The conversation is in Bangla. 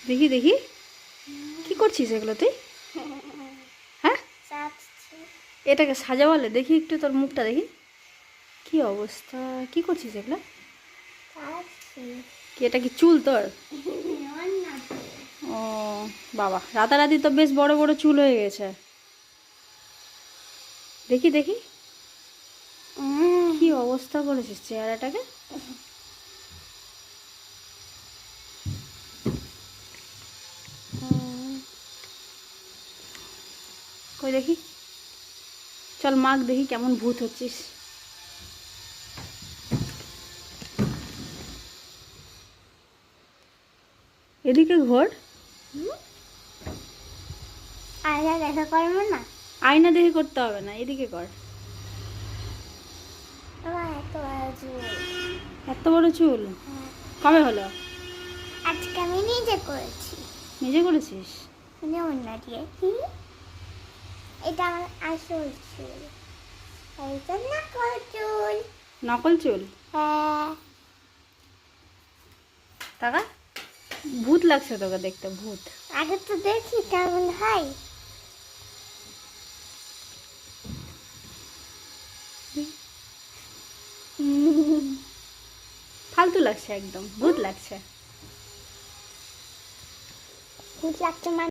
দেখি দেখি কি করছিস এগুলো তুই? হ্যাঁ, এটাকে সাজাবলে দেখি একটু তোর মুখটা দেখি কি অবস্থা। কি করছিস এগুলো? কি এটা কি চুল তোর? ও বাবা, রাতারাতি তো বেশ বড় বড় চুল হয়ে গেছে। দেখি দেখি কি অবস্থা করেছিস চেহারাটাকে। কই দেখি, চল মাখ দেখি কেমন ভূত হচ্ছিস। এদিকে ঘোর। আয়না দেখা করবো না? আয়না দেখে করতে হবে না, এদিকে কর। এত বড় চুল। এত বড় চুল কবে হলো? আজকে আমি নিজে করেছি। নিজে করেছিস? অন্য দিয়ে। এটা আমার আসল চুল, এইটা নকল চুল। নকল চুল? হ্যাঁ। টাকা ভূত লাগছে তোকে দেখতে, ভূত। আগে তো দেখি কেমন হয়। ফালতু লাগছে, একদম ভূত লাগছে। ভূত লাগছে মানে